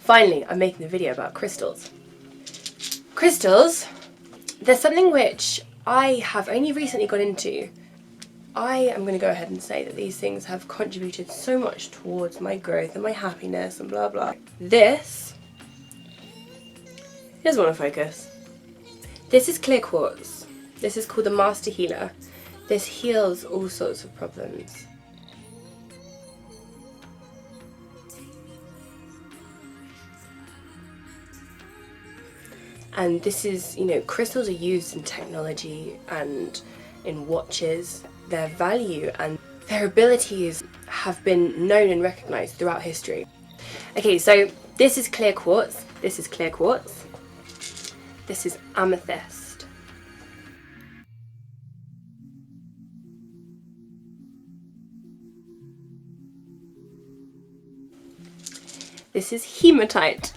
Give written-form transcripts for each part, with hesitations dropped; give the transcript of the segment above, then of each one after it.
Finally, I'm making a video about crystals. Crystals, there's something which I have only recently got into. I am going to go ahead and say that these things have contributed so much towards my growth and my happiness and blah blah. This doesn't want to focus. This is clear quartz. This is called the Master Healer. This heals all sorts of problems. And this is, you know, crystals are used in technology and in watches. Their value and their abilities have been known and recognised throughout history. Okay, so this is clear quartz. This is clear quartz. This is amethyst. This is hematite.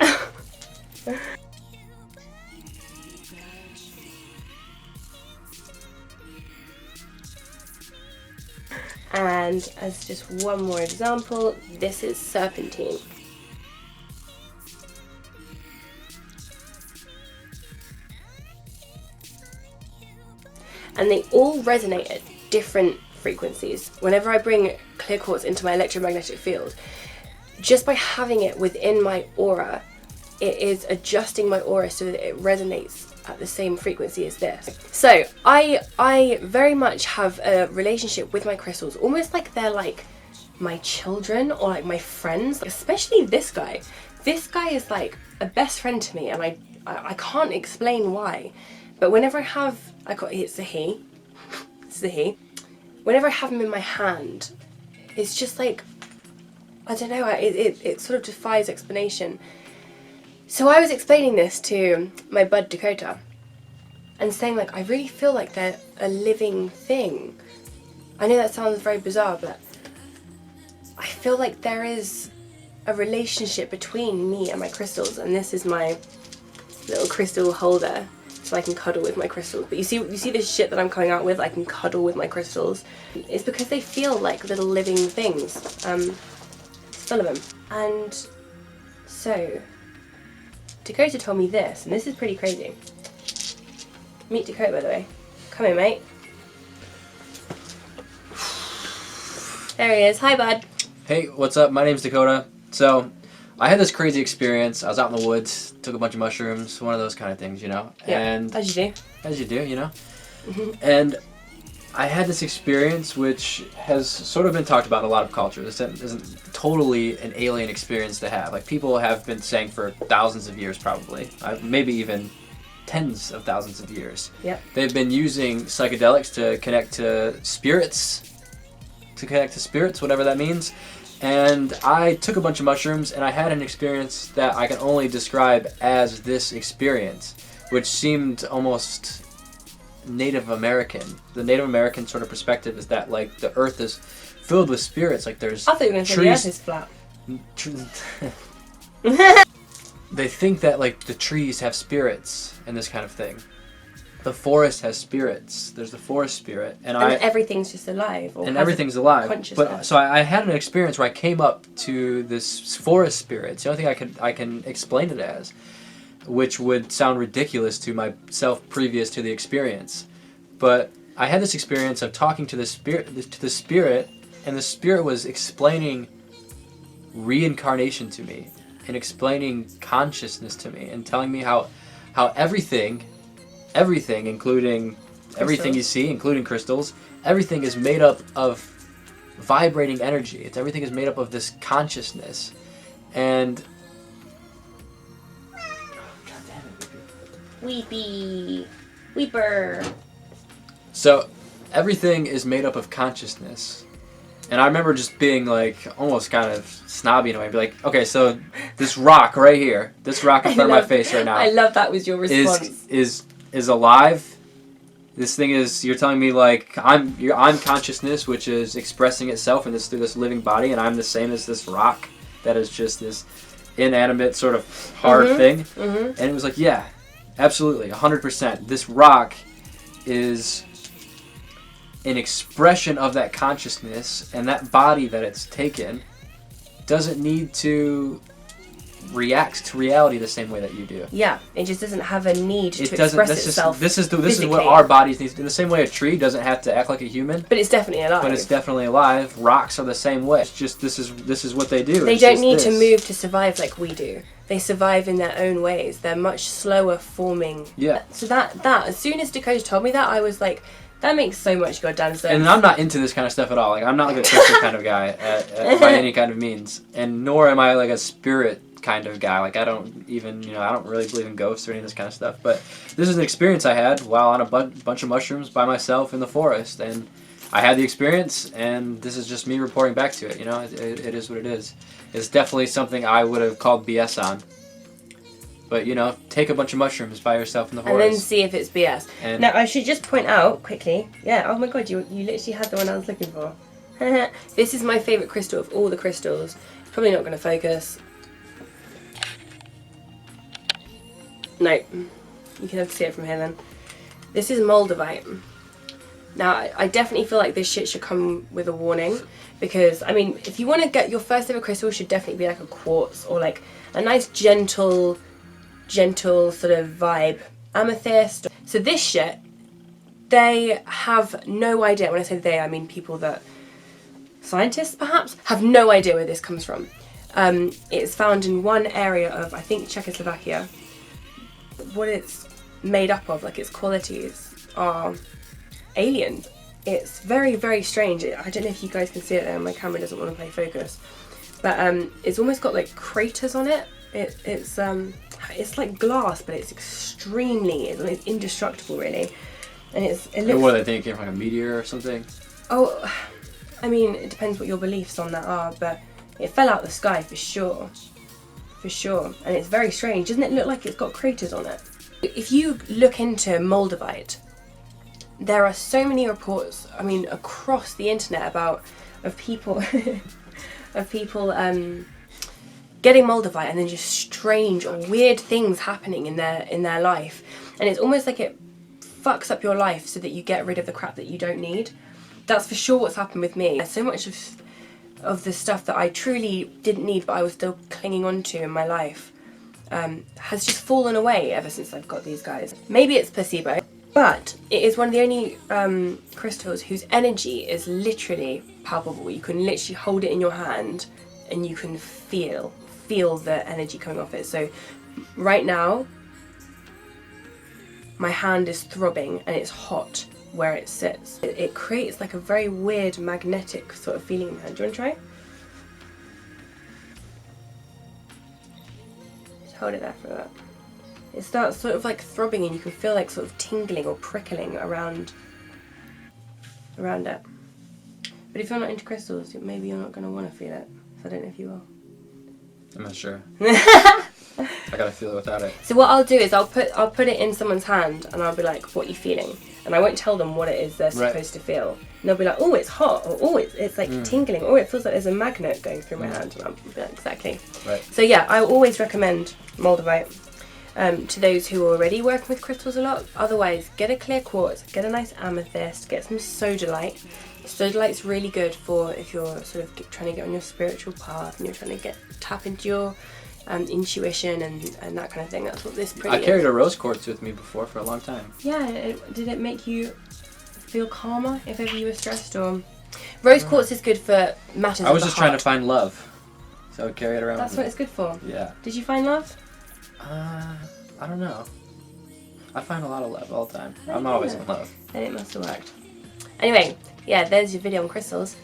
And as just one more example, this is serpentine. And they all resonate at different frequencies. Whenever I bring clear quartz into my electromagnetic field, just by having it within my aura, it is adjusting my aura so that it resonates at the same frequency as this. So I very much have a relationship with my crystals, almost like they're like my children or like my friends, especially this guy. This guy is like a best friend to me, and I can't explain why. But whenever it's a he. It's a he. Whenever I have him in my hand, it's just like, I don't know, it sort of defies explanation. So I was explaining this to my bud Dakota and saying, like, I really feel like they're a living thing. I know that sounds very bizarre, but I feel like there is a relationship between me and my crystals, and this is my little crystal holder so I can cuddle with my crystals. But you see this shit that I'm coming out with, I can cuddle with my crystals. It's because they feel like little living things. It's full of them. And so Dakota told me this, and this is pretty crazy. Meet Dakota, by the way. Come here, mate. There he is. Hi, bud. Hey, what's up? My name's Dakota. So, I had this crazy experience. I was out in the woods, took a bunch of mushrooms, one of those kind of things, you know? Yeah, and as you do. As you do, you know? Mm-hmm. And I had this experience which has sort of been talked about in a lot of cultures. This isn't totally an alien experience to have. Like, people have been saying for thousands of years, probably. Maybe even tens of thousands of years. Yep. They've been using psychedelics to connect to spirits. Whatever that means. And I took a bunch of mushrooms, and I had an experience that I can only describe as this experience, which seemed almost Native American. The Native American sort of perspective is that, like, the earth is filled with spirits. Like, there's I thought you were going to say the earth is flat. They think that, like, the trees have spirits and this kind of thing. The forest has spirits. There's the forest spirit, and everything's just alive. And everything's alive. Consciousness. So I had an experience where I came up to this forest spirit. It's the only thing I can explain it as, which would sound ridiculous to myself previous to the experience. But I had this experience of talking to the spirit, and the spirit was explaining reincarnation to me, and explaining consciousness to me, and telling me how everything, including everything you see, including crystals, everything is made up of vibrating energy. Everything is made up of this consciousness. And Weepy. Weeper. So everything is made up of consciousness. And I remember just being like almost kind of snobby in a way, be like, okay, so this rock right here, this rock in front of my face right now, I love that was your response. Is alive. This thing is, you're telling me, like, I'm consciousness, which is expressing itself in this through this living body, and I'm the same as this rock that is just this inanimate sort of hard thing. Mm-hmm. And it was like, yeah, absolutely, 100%. This rock is an expression of that consciousness, and that body that it's taken doesn't need to reacts to reality the same way that you do. Yeah, it just doesn't have a need to It doesn't. express itself. This is what physically. our bodies need. In the same way, a tree doesn't have to act like a human, But it's definitely alive. but it's definitely alive. Rocks are the same way. It's just this is what they do. They It's don't just need to this. move to survive like we do. They survive in their own ways. They're much slower forming. Yeah. So that as soon as Dakota told me that, I was like, that makes so much goddamn sense. And I'm not into this kind of stuff at all. Like I'm not like a twister kind of guy by any kind of means, and nor am I like a spirit kind of guy. Like I don't even, I don't really believe in ghosts or any of this kind of stuff. But this is an experience I had while on a bunch of mushrooms by myself in the forest, and I had the experience, and this is just me reporting back to it. It is what it is. It's definitely something I would have called BS on. But take a bunch of mushrooms by yourself in the forest. And then see if it's BS. And now I should just point out quickly. Yeah. Oh my god, you literally had the one I was looking for. This is my favourite crystal of all the crystals. Probably not going to focus. No, you can have to see it from here then. This is moldavite. Now, I definitely feel like this shit should come with a warning, because, I mean, if you want to get your first ever crystal, should definitely be like a quartz or like a nice gentle sort of vibe. Amethyst. So this shit, they have no idea. When I say they, I mean people that, scientists perhaps, have no idea where this comes from. It's found in one area of, I think, Czechoslovakia. What it's made up of, like its qualities, are alien. It's very, very strange. I don't know if you guys can see it there. My camera doesn't want to play focus, but it's almost got like craters on it. It's like glass, but it's it's indestructible, really. And it looks. What do they think? It came from like a meteor or something? Oh, I mean, it depends what your beliefs on that are, but it fell out the sky for sure. For sure. And it's very strange. Doesn't it look like it's got craters on it? If you look into moldavite, there are so many reports, I mean, across the internet of people getting moldavite and then just strange or weird things happening in their life. And it's almost like it fucks up your life so that you get rid of the crap that you don't need. That's for sure what's happened with me. So much of the stuff that I truly didn't need but I was still clinging on to in my life has just fallen away ever since I've got these guys. Maybe it's placebo, but it is one of the only crystals whose energy is literally palpable. You can literally hold it in your hand and you can feel the energy coming off it. So right now my hand is throbbing and it's hot where it sits. It creates like a very weird magnetic sort of feeling in the hand. Do you want to try? Just hold it there for a bit. It starts sort of like throbbing and you can feel like sort of tingling or prickling around it. But if you're not into crystals, maybe you're not going to want to feel it. So I don't know if you will. I'm not sure. I gotta feel it without it. So what I'll do is I'll put it in someone's hand and I'll be like, what are you feeling? And I won't tell them what it is they're supposed to feel. And they'll be like, oh, it's hot, or oh, it's like tingling, or it feels like there's a magnet going through my hand. And I'll be like, exactly. Right. So yeah, I always recommend moldavite to those who are already working with crystals a lot. Otherwise, get a clear quartz, get a nice amethyst, get some sodalite. Sodalite's really good for if you're sort of trying to get on your spiritual path and you're trying to tap into your intuition and that kind of thing. That's what this pretty I carried a rose quartz with me before for a long time. Yeah, did it make you feel calmer if ever you were stressed? Or rose quartz is good for matters of the I was just trying to heart. find love, so I would carry it around. That's what it's good for. Yeah. Did you find love? I don't know. I find a lot of love all the time. I'm always in love. Then it must have worked. Anyway, yeah, there's your video on crystals.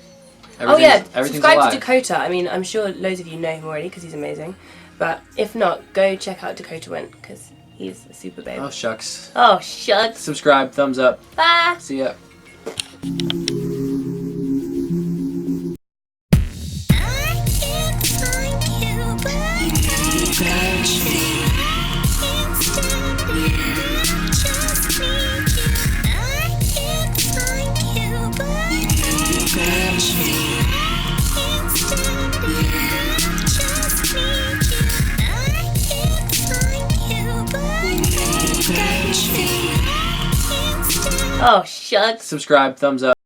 Everything's Subscribe alive. to Dakota. I mean, I'm sure loads of you know him already because he's amazing. But if not, go check out Dakota Wint because he's a super babe. Oh, shucks. Oh, shucks. Subscribe, thumbs up. Bye. See ya. Oh, shucks. Subscribe, thumbs up.